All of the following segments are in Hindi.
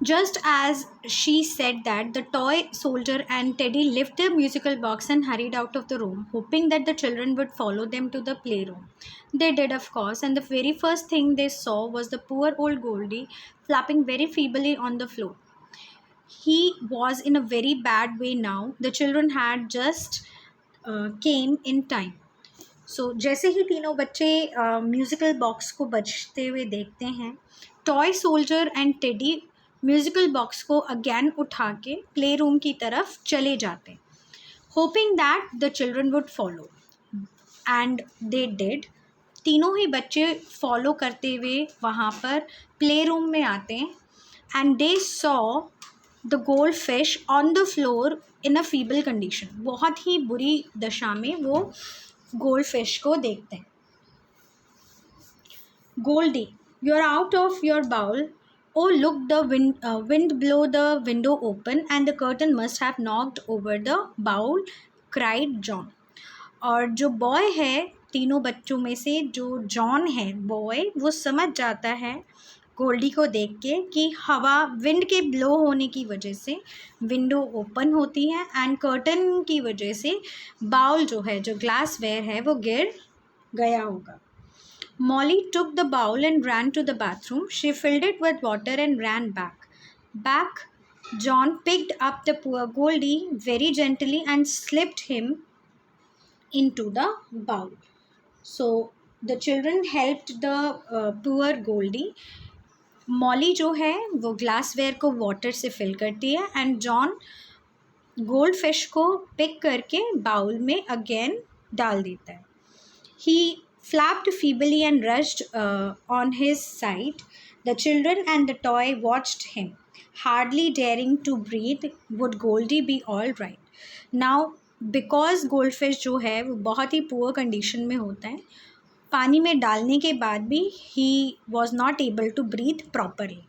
Just as she said that, the toy soldier and Teddy left their musical box and hurried out of the room, hoping that the children would follow them to the playroom. They did, of course, and the very first thing they saw was the poor old Goldie flapping very feebly on the floor. He was in a very bad way now. The children had just came in time. सो जैसे ही तीनों बच्चे म्यूज़िकल बॉक्स को बजते हुए देखते हैं, toy soldier and teddy musical box को अगेन उठा के प्ले रूम की तरफ चले जाते, hoping that the children would follow, and they did. तीनों ही बच्चे फॉलो करते हुए वहाँ पर प्ले रूम में आते हैं, and they saw the gold fish on the floor in a feeble condition. बहुत ही बुरी दशा में वो गोल्ड फिश को देखते हैं. Goldie, you are out of your bowl. Oh look, the wind blow the window open and the curtain must have knocked over the bowl, cried John. और जो बॉय है तीनों बच्चों में से, जो जॉन है बॉय, वो समझ जाता है गोल्डी को देख के कि हवा विंड के ब्लो होने की वजह से विंडो ओपन होती है एंड कर्टन की वजह से बाउल जो है, जो ग्लास वेयर है, वो गिर गया होगा. Molly took the bowl and ran to the bathroom. She filled it with water and ran back. John picked up the poor Goldie very gently and slipped him into the bowl. So the children helped the poor Goldie. Molly जो है वो ग्लासवेयर को वाटर से फिल करती है एंड जॉन गोल्ड फिश को पिक करके बाउल में अगेन डाल देता है. He flapped feebly and rushed on his side. The children and the toy watched him, hardly daring to breathe. Would Goldie be all right now? Because goldfish जो है वो बहुत ही पुअर कंडीशन में होता है, पानी में डालने के बाद भी he was not able to breathe properly.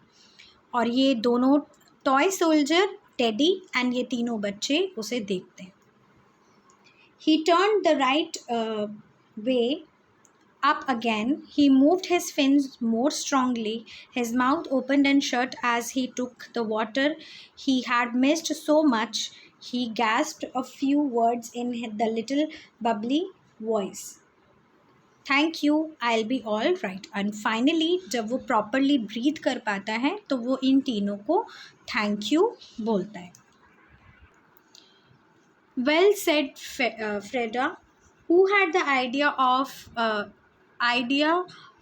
और ये दोनों टॉय सोल्जर, टेडी एंड ये तीनों बच्चे उसे देखते हैं. ही turn the right way up again. He moved his fins more strongly. His mouth opened and shut as he took the water he had missed so much. He gasped a few words in the little bubbly voice. Thank you, I'll be all right. And finally, जब वो properly breathe कर पाता है तो वो इन तीनों को thank you बोलता है. Well said, Freda. Who had the idea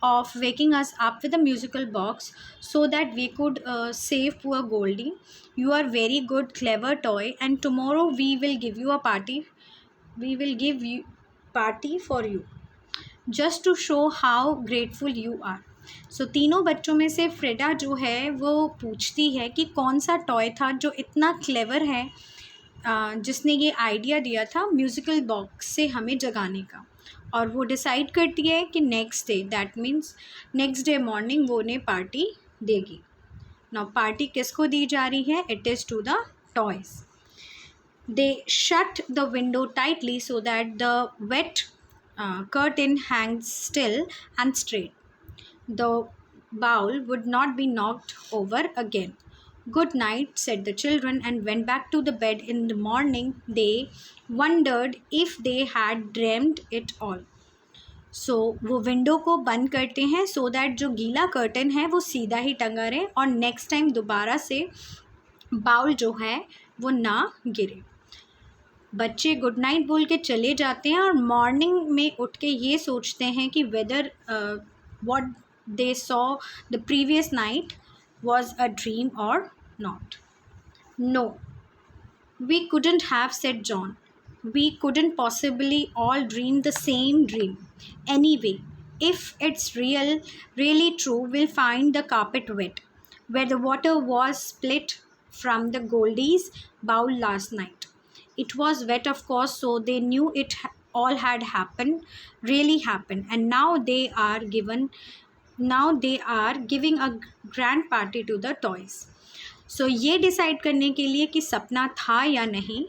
of waking us up with a musical box so that we could save poor Goldie? You are very good, clever toy, and tomorrow we will give you a party. We will give you party for you, just to show how grateful you are. So तीनों बच्चों में से फ्रेडा जो है वो पूछती है कि कौन सा टॉय था जो इतना क्लेवर है, जिसने ये आइडिया दिया था म्यूज़िकल बॉक्स से हमें जगाने का. और वो डिसाइड करती है कि next day, that means next day morning वो उन्हें पार्टी देगी. नाउ पार्टी किसको दी जा रही है? It is to the toys. They shut the window tightly so that the wet curtain hangs still and straight. The bowl would not be knocked over again. Good night, said the children and went back to the bed. In the morning, they wondered if they had dreamt it all. So वो विंडो को बंद करते हैं so that जो गीला कर्टन है वो सीधा ही टंगा रहे और नेक्स्ट टाइम दोबारा से बाउल जो है वो ना गिरे. बच्चे गुड नाइट बोल के चले जाते हैं और मॉर्निंग में उठ के ये सोचते हैं कि whether what they saw the previous night was a dream or not. No, we couldn't have, said John. We couldn't possibly all dream the same dream. Anyway, if it's really true, we'll find the carpet wet, where the water was split from the Goldie's bowl last night. It was wet, of course, so they knew it all had happened, really happened, and now they are giving a grand party to the toys. So ये डिसाइड करने के लिए कि सपना था या नहीं,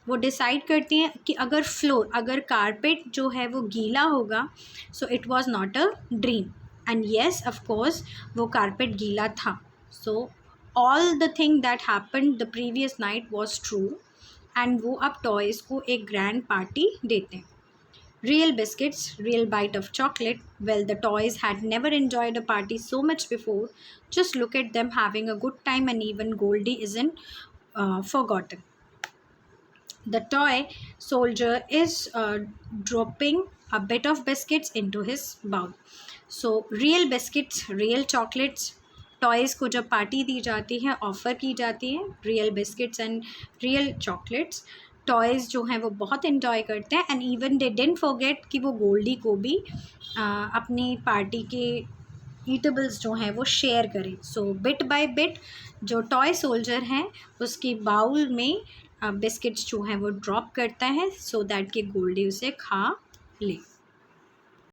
वो डिसाइड करते हैं कि अगर कारपेट जो है वो गीला होगा, so it was not a dream. And yes, of course वो कारपेट गीला था. So all the thing that happened the previous night was true and वो अब टॉयज़ को एक ग्रैंड पार्टी देते हैं. Real biscuits, real bite of chocolate. Well, the toys had never enjoyed a party so much before. Just look at them having a good time, and even Goldie isn't forgotten. The toy soldier is dropping a bit of biscuits into his bowl. So, real biscuits, real chocolates. Toys को जब पार्टी दी जाती है, ऑफ़र की जाती है, real biscuits and real chocolates, toys जो हैं वो बहुत इन्जॉय करते हैं. And even they didn't forget कि वो गोल्डी को भी अपनी पार्टी के ईटेबल्स जो हैं वो शेयर करें. सो बिट बाय बिट जो टॉय सोल्जर हैं उसकी बाउल में बिस्किट्स जो हैं वो ड्रॉप करता है सो दैट कि गोल्डी उसे खा ले.